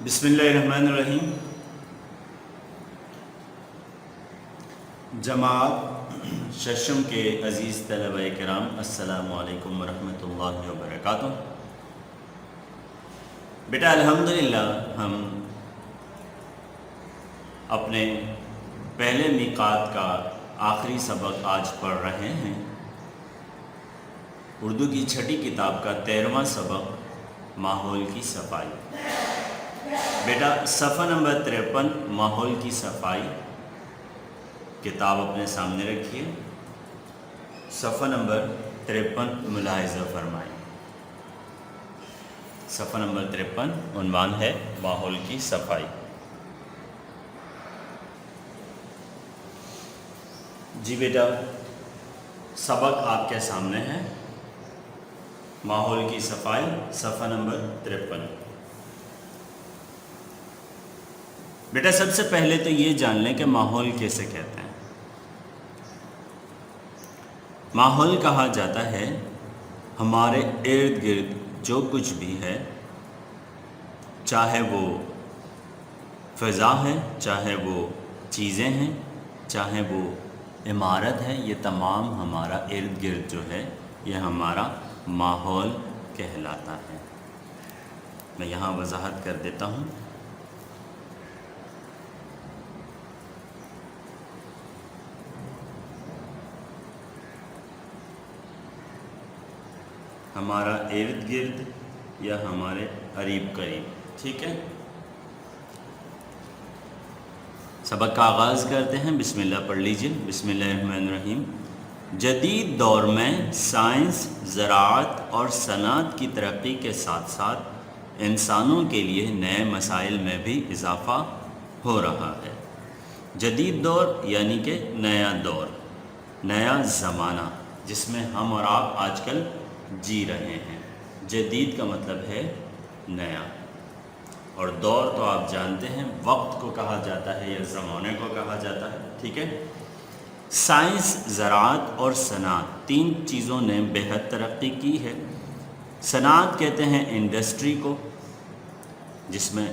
بسم اللہ الرحمن الرحیم۔ جماعت ششم کے عزیز طلبہ کرام، السلام علیکم ورحمۃ اللہ وبرکاتہ۔ بیٹا الحمدللہ ہم اپنے پہلے میقات کا آخری سبق آج پڑھ رہے ہیں۔ اردو کی چھٹی کتاب کا 13واں سبق ماحول کی صفائی۔ بیٹا صفحہ نمبر 53 ماحول کی صفائی کتاب اپنے سامنے رکھیے۔ صفحہ نمبر 53 ملاحظہ فرمائیں۔ صفحہ نمبر 53 عنوان ہے ماحول کی صفائی۔ جی بیٹا سبق آپ کے سامنے ہے، ماحول کی صفائی، صفحہ نمبر 53۔ بیٹا سب سے پہلے تو یہ جان لیں کہ ماحول کیسے کہتے ہیں۔ ماحول کہا جاتا ہے ہمارے ارد گرد جو کچھ بھی ہے، چاہے وہ فضا ہے، چاہے وہ چیزیں ہیں، چاہے وہ عمارت ہے، یہ تمام ہمارا ارد گرد جو ہے یہ ہمارا ماحول کہلاتا ہے۔ میں یہاں وضاحت کر دیتا ہوں۔ ہمارا ارد گرد یا ہمارے قریب قریب، ٹھیک ہے۔ سبق کا آغاز کرتے ہیں، بسم اللہ پڑھ لیجئے۔ بسم اللہ الرحمن الرحیم۔ جدید دور میں سائنس، زراعت اور صنعت کی ترقی کے ساتھ ساتھ انسانوں کے لیے نئے مسائل میں بھی اضافہ ہو رہا ہے۔ جدید دور یعنی کہ نیا دور، نیا زمانہ جس میں ہم اور آپ آج کل جی رہے ہیں۔ جدید کا مطلب ہے نیا، اور دور تو آپ جانتے ہیں وقت کو کہا جاتا ہے یا زمانے کو کہا جاتا ہے، ٹھیک ہے۔ سائنس، زراعت اور صنعت، تین چیزوں نے بے حد ترقی کی ہے۔ صنعت کہتے ہیں انڈسٹری کو، جس میں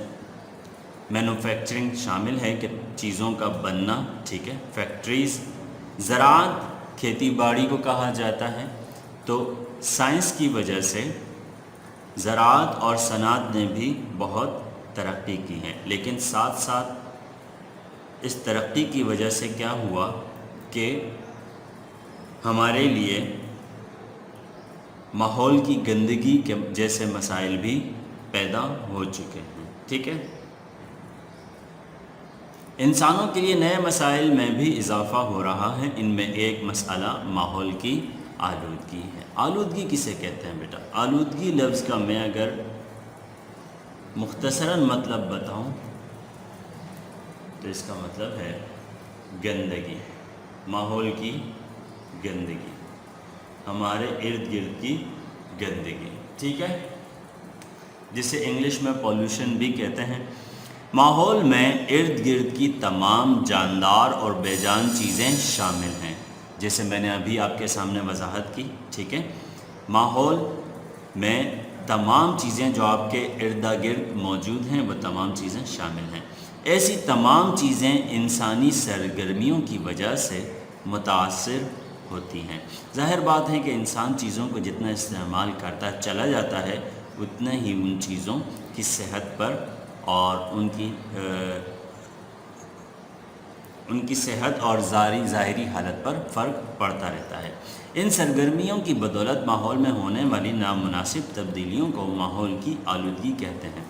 مینوفیکچرنگ شامل ہے کہ چیزوں کا بننا، ٹھیک ہے، فیکٹریز۔ زراعت کھیتی باڑی کو کہا جاتا ہے۔ تو سائنس کی وجہ سے زراعت اور صنعت نے بھی بہت ترقی کی ہے، لیکن ساتھ ساتھ اس ترقی کی وجہ سے کیا ہوا کہ ہمارے لیے ماحول کی گندگی کے جیسے مسائل بھی پیدا ہو چکے ہیں، ٹھیک ہے۔ انسانوں کے لیے نئے مسائل میں بھی اضافہ ہو رہا ہے۔ ان میں ایک مسئلہ ماحول کی آلودگی ہے۔ آلودگی کسے کہتے ہیں بیٹا؟ آلودگی لفظ کا میں اگر مختصراً مطلب بتاؤں تو اس کا مطلب ہے گندگی، ماحول کی گندگی، ہمارے ارد گرد کی گندگی، ٹھیک ہے، جسے انگلش میں پولوشن بھی کہتے ہیں۔ ماحول میں ارد گرد کی تمام جاندار اور بے جان چیزیں شامل ہیں، جیسے میں نے ابھی آپ کے سامنے وضاحت کی، ٹھیک ہے۔ ماحول میں تمام چیزیں جو آپ کے ارد گرد موجود ہیں وہ تمام چیزیں شامل ہیں۔ ایسی تمام چیزیں انسانی سرگرمیوں کی وجہ سے متاثر ہوتی ہیں۔ ظاہر بات ہے کہ انسان چیزوں کو جتنا استعمال کرتا چلا جاتا ہے اتنا ہی ان چیزوں کی صحت پر اور ان کی صحت اور ظاہری حالت پر فرق پڑتا رہتا ہے۔ ان سرگرمیوں کی بدولت ماحول میں ہونے والی نامناسب تبدیلیوں کو ماحول کی آلودگی کہتے ہیں۔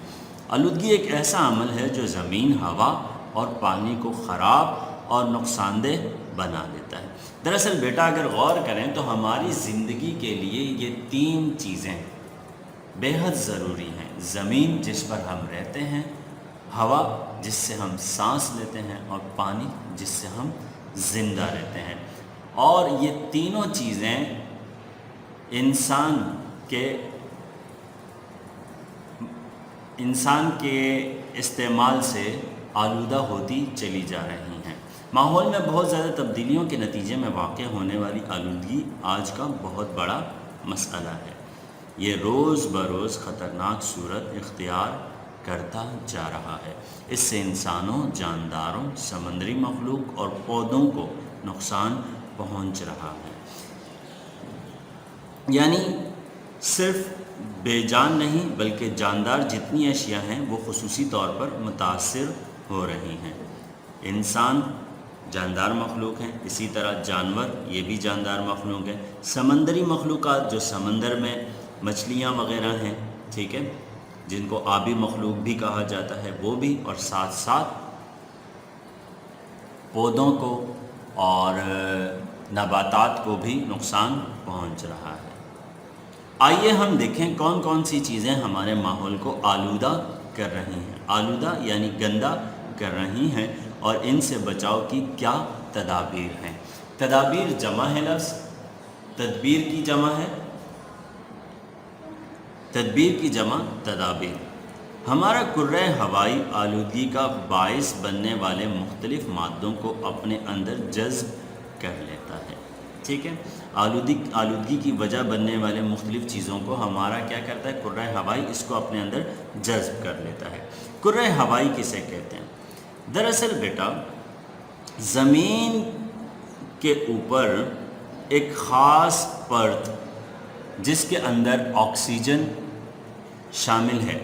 آلودگی ایک ایسا عمل ہے جو زمین، ہوا اور پانی کو خراب اور نقصان دہ بنا دیتا ہے۔ دراصل بیٹا اگر غور کریں تو ہماری زندگی کے لیے یہ تین چیزیں بے حد ضروری ہیں۔ زمین جس پر ہم رہتے ہیں، ہوا جس سے ہم سانس لیتے ہیں، اور پانی جس سے ہم زندہ رہتے ہیں۔ اور یہ تینوں چیزیں انسان کے استعمال سے آلودہ ہوتی چلی جا رہی ہیں۔ ماحول میں بہت زیادہ تبدیلیوں کے نتیجے میں واقع ہونے والی آلودگی آج کا بہت بڑا مسئلہ ہے۔ یہ روز بروز خطرناک صورت اختیار کرتا جا رہا ہے۔ اس سے انسانوں، جانداروں، سمندری مخلوق اور پودوں کو نقصان پہنچ رہا ہے۔ یعنی صرف بے جان نہیں بلکہ جاندار جتنی اشیاء ہیں وہ خصوصی طور پر متاثر ہو رہی ہیں۔ انسان جاندار مخلوق ہیں، اسی طرح جانور یہ بھی جاندار مخلوق ہیں، سمندری مخلوقات جو سمندر میں مچھلیاں وغیرہ ہیں، ٹھیک ہے، جن کو آبی مخلوق بھی کہا جاتا ہے، وہ بھی، اور ساتھ ساتھ پودوں کو اور نباتات کو بھی نقصان پہنچ رہا ہے۔ آئیے ہم دیکھیں کون کون سی چیزیں ہمارے ماحول کو آلودہ کر رہی ہیں، آلودہ یعنی گندا کر رہی ہیں، اور ان سے بچاؤ کی کیا تدابیر ہیں۔ تدابیر جمع ہے لفظ، تدبیر کی جمع ہے، تدبیر کی جمع تدابیر۔ ہمارا کرۂ ہوائی آلودگی کا باعث بننے والے مختلف مادوں کو اپنے اندر جذب کر لیتا ہے، ٹھیک ہے، آلودگی کی وجہ بننے والے مختلف چیزوں کو ہمارا کیا کرتا ہے، کرۂ ہوائی اس کو اپنے اندر جذب کر لیتا ہے۔ کرۂ ہوائی کسے کہتے ہیں؟ دراصل بیٹا زمین کے اوپر ایک خاص پرت جس کے اندر آکسیجن شامل ہے،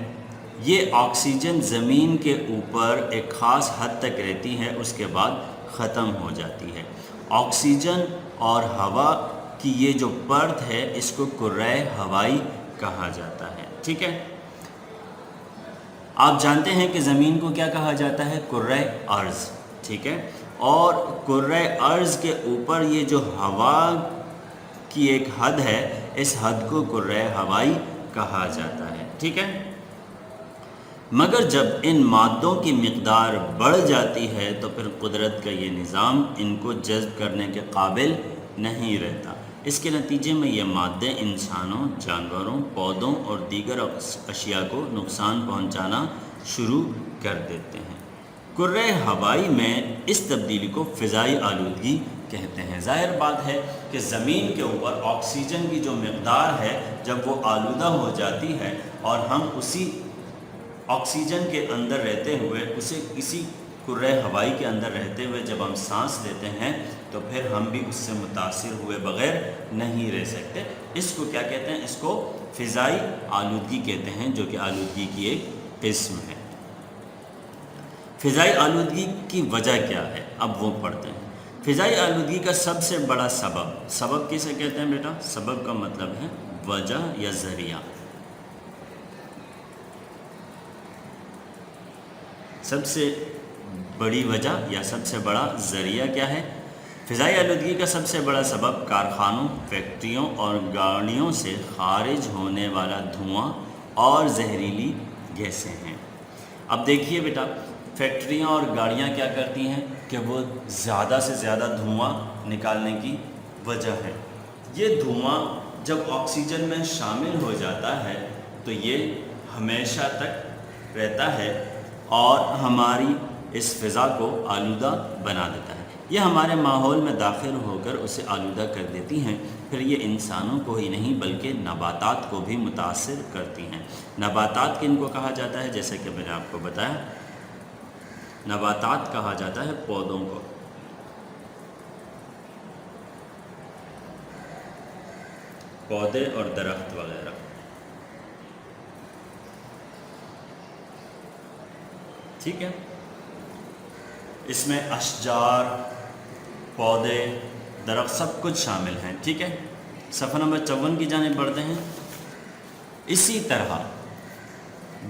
یہ آکسیجن زمین کے اوپر ایک خاص حد تک رہتی ہے، اس کے بعد ختم ہو جاتی ہے۔ آکسیجن اور ہوا کی یہ جو پرت ہے اس کو کرۂ ہوائی کہا جاتا ہے، ٹھیک ہے۔ آپ جانتے ہیں کہ زمین کو کیا کہا جاتا ہے؟ کرۂ ارض، ٹھیک ہے، اور کرۂ ارض کے اوپر یہ جو ہوا کی ایک حد ہے، اس حد کو کرۂ ہوائی کہا جاتا ہے، ٹھیک ہے۔ مگر جب ان مادوں کی مقدار بڑھ جاتی ہے تو پھر قدرت کا یہ نظام ان کو جذب کرنے کے قابل نہیں رہتا۔ اس کے نتیجے میں یہ مادے انسانوں، جانوروں، پودوں اور دیگر اشیاء کو نقصان پہنچانا شروع کر دیتے ہیں۔ کرۂ ہوائی میں اس تبدیلی کو فضائی آلودگی کہتے ہیں۔ ظاہر بات ہے کہ زمین کے اوپر آکسیجن کی جو مقدار ہے جب وہ آلودہ ہو جاتی ہے اور ہم اسی آکسیجن کے اندر رہتے ہوئے اسی کرۂ ہوائی کے اندر رہتے ہوئے جب ہم سانس لیتے ہیں تو پھر ہم بھی اس سے متاثر ہوئے بغیر نہیں رہ سکتے۔ اس کو کیا کہتے ہیں؟ اس کو فضائی آلودگی کہتے ہیں، جو کہ آلودگی کی ایک قسم ہے۔ فضائی آلودگی کی وجہ کیا ہے؟ اب وہ پڑھتے ہیں۔ فضائی آلودگی کا سب سے بڑا سبب کسے کہتے ہیں بیٹا؟ سبب کا مطلب ہے وجہ یا ذریعہ۔ سب سے بڑی وجہ یا سب سے بڑا ذریعہ کیا ہے؟ فضائی آلودگی کا سب سے بڑا سبب کارخانوں، فیکٹریوں اور گاڑیوں سے خارج ہونے والا دھواں اور زہریلی گیسیں ہیں۔ اب دیکھیے بیٹا، فیکٹریاں اور گاڑیاں کیا کرتی ہیں کہ وہ زیادہ سے زیادہ دھواں نکالنے کی وجہ ہے۔ یہ دھواں جب آکسیجن میں شامل ہو جاتا ہے تو یہ ہمیشہ تک رہتا ہے اور ہماری اس فضا کو آلودہ بنا دیتا ہے۔ یہ ہمارے ماحول میں داخل ہو کر اسے آلودہ کر دیتی ہیں، پھر یہ انسانوں کو ہی نہیں بلکہ نباتات کو بھی متاثر کرتی ہیں۔ نباتات کن کو کہا جاتا ہے؟ جیسے کہ میں نے آپ کو بتایا، نباتات کہا جاتا ہے پودوں کو۔ پودے اور درخت وغیرہ، ٹھیک ہے۔ اس میں اشجار، پودے، درخت سب کچھ شامل ہیں، ٹھیک ہے۔ صفحہ نمبر 54 کی جانب بڑھتے ہیں۔ اسی طرح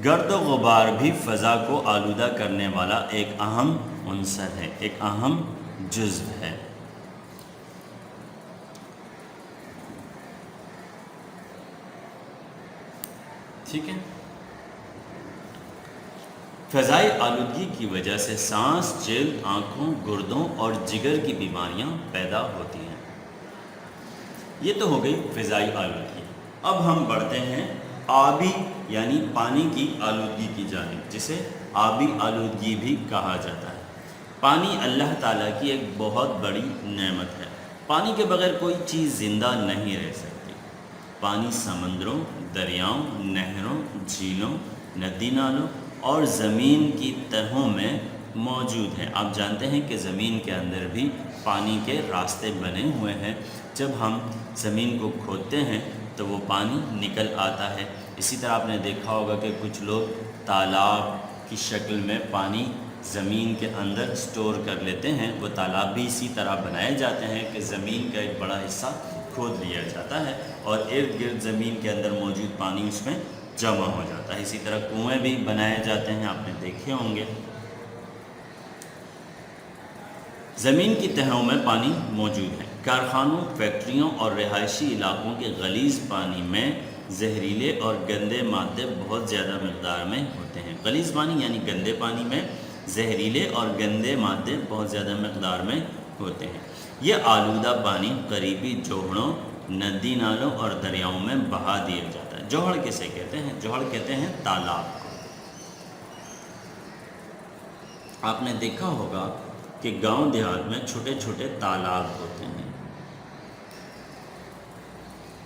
گرد و غبار بھی فضا کو آلودہ کرنے والا ایک اہم عنصر ہے، ایک اہم جزو ہے۔ ٹھیک ہے۔ فضائی آلودگی کی وجہ سے سانس، جلد، آنکھوں، گردوں اور جگر کی بیماریاں پیدا ہوتی ہیں۔ یہ تو ہو گئی فضائی آلودگی۔ اب ہم بڑھتے ہیں آبی یعنی پانی کی آلودگی کی جانب، جسے آبی آلودگی بھی کہا جاتا ہے۔ پانی اللہ تعالیٰ کی ایک بہت بڑی نعمت ہے۔ پانی کے بغیر کوئی چیز زندہ نہیں رہ سکتی۔ پانی سمندروں، دریاؤں، نہروں، جھیلوں، ندی نالوں اور زمین کی تہوں میں موجود ہے۔ آپ جانتے ہیں کہ زمین کے اندر بھی پانی کے راستے بنے ہوئے ہیں، جب ہم زمین کو کھودتے ہیں تو وہ پانی نکل آتا ہے۔ اسی طرح آپ نے دیکھا ہوگا کہ کچھ لوگ تالاب کی شکل میں پانی زمین کے اندر سٹور کر لیتے ہیں، وہ تالاب بھی اسی طرح بنائے جاتے ہیں کہ زمین کا ایک بڑا حصہ کھود لیا جاتا ہے اور ارد گرد زمین کے اندر موجود پانی اس میں جمع ہو جاتا ہے۔ اسی طرح کنویں بھی بنائے جاتے ہیں، آپ نے دیکھے ہوں گے۔ زمین کی تہوں میں پانی موجود ہے۔ کارخانوں، فیکٹریوں اور رہائشی علاقوں کے غلیظ پانی میں زہریلے اور گندے مادے بہت زیادہ مقدار میں ہوتے ہیں۔ غلیظ پانی یعنی گندے پانی میں زہریلے اور گندے مادے بہت زیادہ مقدار میں ہوتے ہیں۔ یہ آلودہ پانی قریبی جوہڑوں، ندی نالوں اور دریاؤں میں بہا دیا جاتا ہے۔ جوہڑ کسے کہتے ہیں؟ جوہڑ کہتے ہیں تالاب کو۔ آپ نے دیکھا ہوگا کہ گاؤں دیہات میں چھوٹے چھوٹے تالاب ہوتے ہیں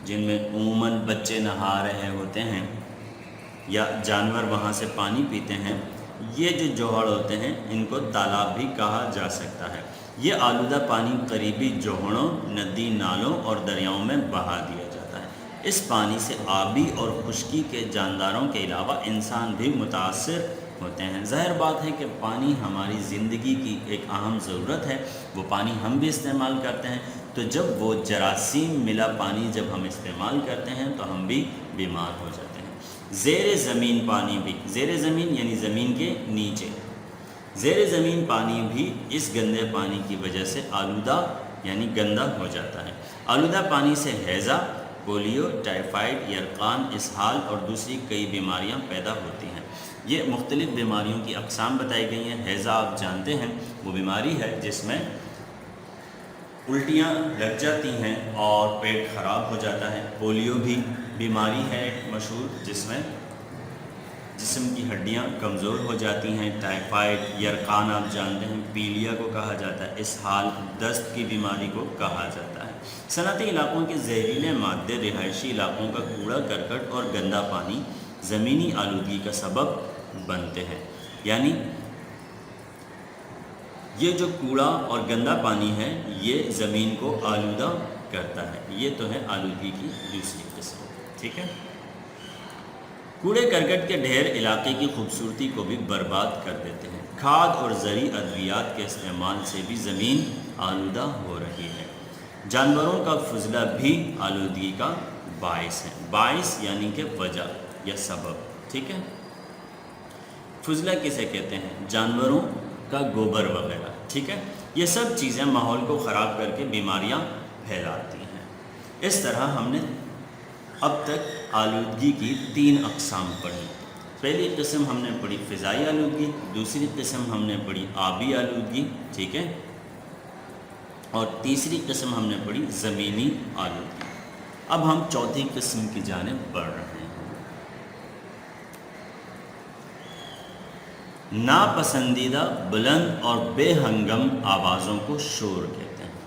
جن میں عموماً بچے نہا رہے ہوتے ہیں یا جانور وہاں سے پانی پیتے ہیں۔ یہ جو جوہڑ ہوتے ہیں ان کو تالاب بھی کہا جا سکتا ہے۔ یہ آلودہ پانی قریبی جوہڑوں، ندی نالوں اور دریاؤں میں بہا دیا جاتا ہے۔ اس پانی سے آبی اور خشکی کے جانداروں کے علاوہ انسان بھی متاثر ہوتے ہیں۔ ظاہر بات ہے کہ پانی ہماری زندگی کی ایک اہم ضرورت ہے، وہ پانی ہم بھی استعمال کرتے ہیں، تو جب وہ جراثیم ملا پانی جب ہم استعمال کرتے ہیں تو ہم بھی بیمار ہو جاتے ہیں۔ زیر زمین پانی بھی، زیر زمین یعنی زمین کے نیچے، زیر زمین پانی بھی اس گندے پانی کی وجہ سے آلودہ یعنی گندا ہو جاتا ہے۔ آلودہ پانی سے ہیضہ، پولیو، ٹائیفائڈ، یرقان، اسہال اور دوسری کئی بیماریاں پیدا ہوتی ہیں۔ یہ مختلف بیماریوں کی اقسام بتائی گئی ہیں۔ ہیضہ آپ جانتے ہیں وہ بیماری ہے جس میں الٹیاں لگ جاتی ہیں اور پیٹ خراب ہو جاتا ہے۔ پولیو بھی بیماری ہے مشہور جس میں جسم کی ہڈیاں کمزور ہو جاتی ہیں۔ ٹائیفائڈ، یرقان آپ جانتے ہیں پیلیا کو کہا جاتا ہے۔ اسہال دست کی بیماری کو کہا جاتا ہے۔ صنعتی علاقوں کے زہریلے مادے، رہائشی علاقوں کا کوڑا کرکٹ اور گندا پانی زمینی آلودگی کا سبب بنتے ہیں۔ یعنی یہ جو کوڑا اور گندا پانی ہے یہ زمین کو آلودہ کرتا ہے۔ یہ تو ہے آلودگی کی دوسری قسم، ٹھیک ہے۔ کوڑے کرکٹ کے ڈھیر علاقے کی خوبصورتی کو بھی برباد کر دیتے ہیں۔ کھاد اور زرعی ادویات کے استعمال سے بھی زمین آلودہ ہو رہی ہے۔ جانوروں کا فضلہ بھی آلودگی کا باعث ہے۔ باعث یعنی کہ وجہ یا سبب، ٹھیک ہے۔ فضلہ کسے کہتے ہیں؟ جانوروں کا گوبر وغیرہ، ٹھیک ہے۔ یہ سب چیزیں ماحول کو خراب کر کے بیماریاں پھیلاتی ہیں۔ اس طرح ہم نے اب تک آلودگی کی 3 اقسام پڑھی۔ پہلی قسم ہم نے پڑھی فضائی آلودگی، دوسری قسم ہم نے پڑھی آبی آلودگی، ٹھیک ہے، اور تیسری قسم ہم نے پڑھی زمینی آلودگی۔ اب ہم چوتھی قسم کی جانب بڑھ رہے ہیں۔ ناپسندیدہ بلند اور بے ہنگم آوازوں کو شور کہتے ہیں۔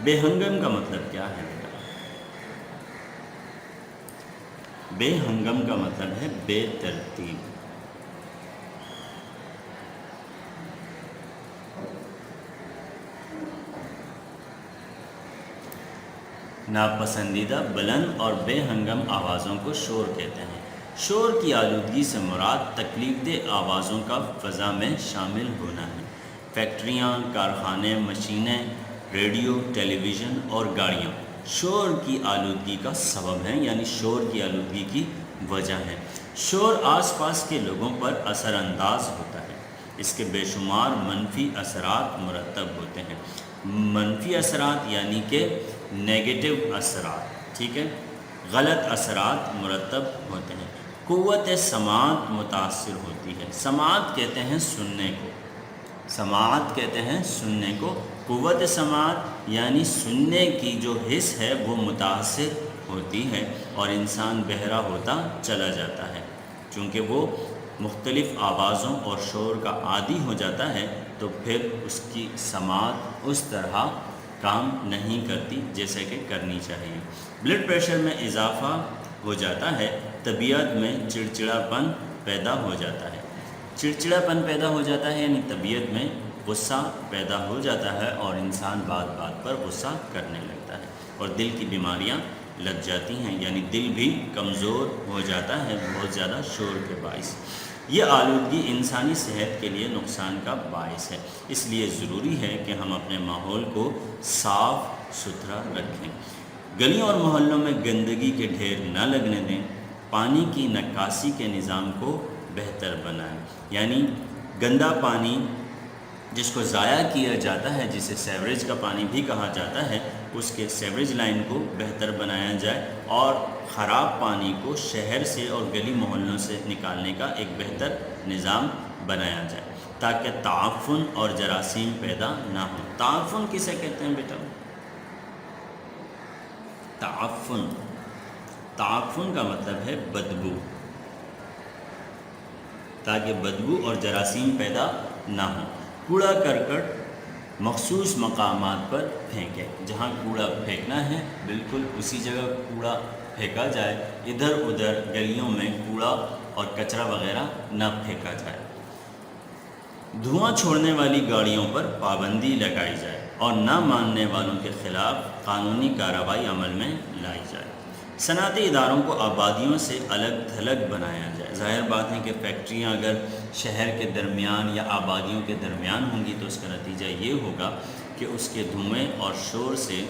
بے ہنگم کا مطلب کیا ہے؟ بے ہنگم کا مطلب ہے بے ترتیب۔ ناپسندیدہ بلند اور بے ہنگم آوازوں کو شور کہتے ہیں۔ شور کی آلودگی سے مراد تکلیف دہ آوازوں کا فضا میں شامل ہونا ہے۔ فیکٹریاں، کارخانے، مشینیں، ریڈیو، ٹیلی ویژن اور گاڑیاں شور کی آلودگی کا سبب ہیں، یعنی شور کی آلودگی کی وجہ ہے۔ شور آس پاس کے لوگوں پر اثر انداز ہوتا ہے۔ اس کے بے شمار منفی اثرات مرتب ہوتے ہیں۔ منفی اثرات یعنی کہ نیگیٹو اثرات، ٹھیک ہے، غلط اثرات مرتب ہوتے ہیں۔ قوت سماعت متاثر ہوتی ہے۔ سماعت کہتے ہیں سننے کو، سماعت کہتے ہیں سننے کو۔ قوت سماعت یعنی سننے کی جو حس ہے وہ متاثر ہوتی ہے اور انسان بہرا ہوتا چلا جاتا ہے۔ چونکہ وہ مختلف آوازوں اور شور کا عادی ہو جاتا ہے تو پھر اس کی سماعت اس طرح کام نہیں کرتی جیسے کہ کرنی چاہیے۔ بلڈ پریشر میں اضافہ ہو جاتا ہے، طبیعت میں چڑچڑاپن پیدا ہو جاتا ہے، چڑچڑاپن پیدا ہو جاتا ہے، یعنی طبیعت میں غصہ پیدا ہو جاتا ہے اور انسان بات بات پر غصہ کرنے لگتا ہے، اور دل کی بیماریاں لگ جاتی ہیں، یعنی دل بھی کمزور ہو جاتا ہے بہت زیادہ شور کے باعث۔ یہ آلودگی انسانی صحت کے لیے نقصان کا باعث ہے، اس لیے ضروری ہے کہ ہم اپنے ماحول کو صاف ستھرا رکھیں، گلیوں اور محلوں میں گندگی کے ڈھیر نہ لگنے دیں، پانی کی نکاسی کے نظام کو بہتر بنائیں، یعنی گندا پانی جس کو ضائع کیا جاتا ہے، جسے سیوریج کا پانی بھی کہا جاتا ہے، اس کے سیوریج لائن کو بہتر بنایا جائے اور خراب پانی کو شہر سے اور گلی محلوں سے نکالنے کا ایک بہتر نظام بنایا جائے تاکہ تعفن اور جراثیم پیدا نہ ہوں۔ تعفن کسے کہتے ہیں بیٹا؟ تعفن کا مطلب ہے بدبو، تاکہ بدبو اور جراثیم پیدا نہ ہوں۔ کوڑا کرکٹ مخصوص مقامات پر پھینکیں، جہاں کوڑا پھینکنا ہے بالکل اسی جگہ کوڑا پھینکا جائے، ادھر ادھر گلیوں میں کوڑا اور کچرا وغیرہ نہ پھینکا جائے۔ دھواں چھوڑنے والی گاڑیوں پر پابندی لگائی جائے اور نہ ماننے والوں کے خلاف قانونی کارروائی عمل میں لائی جائے۔ صنعتی اداروں کو آبادیوں سے الگ تھلگ بنایا جائے۔ ظاہر بات ہے کہ فیکٹریاں اگر شہر کے درمیان یا آبادیوں کے درمیان ہوں گی تو اس کا نتیجہ یہ ہوگا کہ اس کے دھوئیں اور شور سے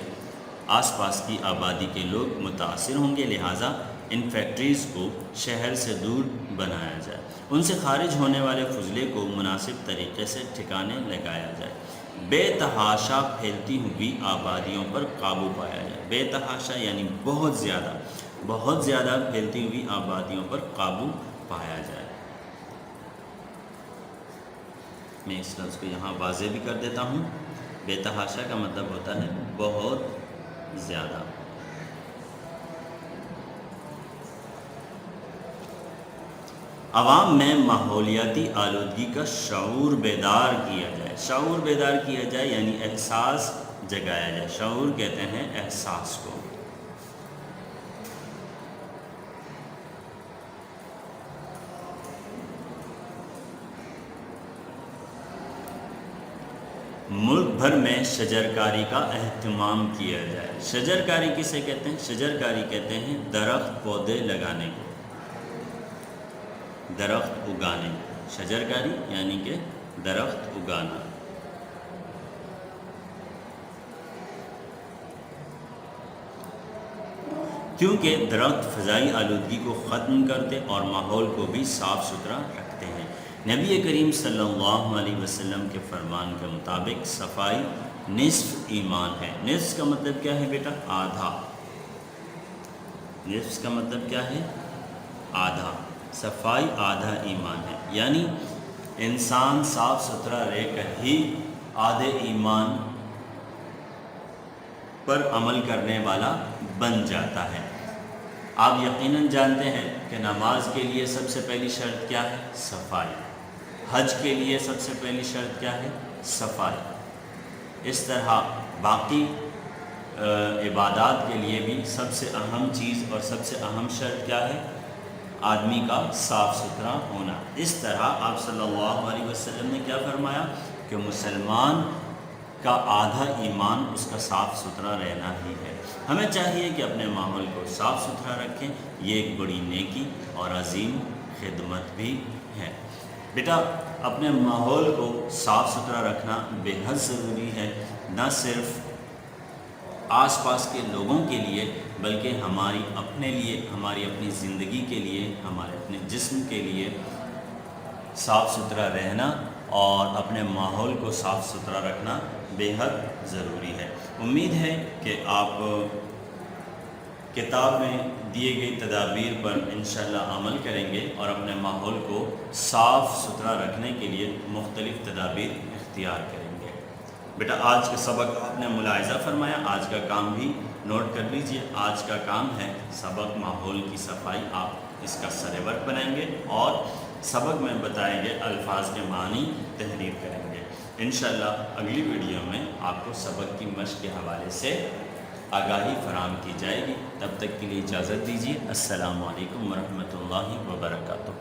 آس پاس کی آبادی کے لوگ متاثر ہوں گے، لہٰذا ان فیکٹریز کو شہر سے دور بنایا جائے، ان سے خارج ہونے والے فضلے کو مناسب طریقے سے ٹھکانے لگایا جائے، بے تحاشا پھیلتی ہوئی آبادیوں پر قابو پایا جائے۔ بے تحاشا یعنی بہت زیادہ پھیلتی ہوئی آبادیوں پر قابو پایا جائے۔ میں اس لفظ کو یہاں واضح بھی کر دیتا ہوں، بے تحاشا کا مطلب ہوتا ہے بہت زیادہ۔ عوام میں ماحولیاتی آلودگی کا شعور بیدار کیا جائے، یعنی احساس جگایا جائے۔ شعور کہتے ہیں احساس کو۔ ملک بھر میں شجرکاری کا اہتمام کیا جائے۔ شجرکاری کسے کہتے ہیں؟ شجرکاری کہتے ہیں درخت پودے لگانے کو، درخت اگانے۔ شجرکاری یعنی کہ درخت اگانا۔ کیونکہ درخت فضائی آلودگی کو ختم کرتے اور ماحول کو بھی صاف ستھرا رکھتے ہیں۔ نبی کریم صلی اللہ علیہ وسلم کے فرمان کے مطابق صفائی نصف ایمان ہے۔ نصف کا مطلب کیا ہے بیٹا؟ آدھا۔ نصف کا مطلب کیا ہے؟ آدھا۔ صفائی آدھا ایمان ہے، یعنی انسان صاف ستھرا رہ کر ہی آدھے ایمان پر عمل کرنے والا بن جاتا ہے۔ آپ یقیناً جانتے ہیں کہ نماز کے لیے سب سے پہلی شرط کیا ہے؟ صفائی۔ حج کے لیے سب سے پہلی شرط کیا ہے؟ صفائی۔ اس طرح باقی عبادات کے لیے بھی سب سے اہم چیز اور سب سے اہم شرط کیا ہے؟ آدمی کا صاف ستھرا ہونا۔ اس طرح آپ صلی اللہ علیہ وسلم نے کیا فرمایا کہ مسلمان کا آدھا ایمان اس کا صاف ستھرا رہنا ہی ہے۔ ہمیں چاہیے کہ اپنے ماحول کو صاف ستھرا رکھیں، یہ ایک بڑی نیکی اور عظیم خدمت بھی ہے۔ بیٹا اپنے ماحول کو صاف ستھرا رکھنا بے حد ضروری ہے، نہ صرف آس پاس کے لوگوں کے لیے بلکہ ہماری اپنے لیے، ہماری اپنی زندگی کے لیے، ہمارے اپنے جسم کے لیے صاف ستھرا رہنا اور اپنے ماحول کو صاف ستھرا رکھنا بے حد ضروری ہے۔ امید ہے کہ آپ کتاب میں دیے گئی تدابیر پر انشاءاللہ عمل کریں گے اور اپنے ماحول کو صاف ستھرا رکھنے کے لیے مختلف تدابیر اختیار کریں گے۔ بیٹا آج کا سبق آپ نے ملاحظہ فرمایا، آج کا کام بھی نوٹ کر لیجئے۔ آج کا کام ہے سبق ماحول کی صفائی۔ آپ اس کا سرِ ورق بنائیں گے اور سبق میں بتائے گئے الفاظ کے معنی تحریر کریں گے۔ انشاءاللہ اگلی ویڈیو میں آپ کو سبق کی مشق کے حوالے سے آگاہی فراہم کی جائے گی۔ تب تک کے لیے اجازت دیجیے۔ السلام علیکم ورحمۃ اللہ وبرکاتہ۔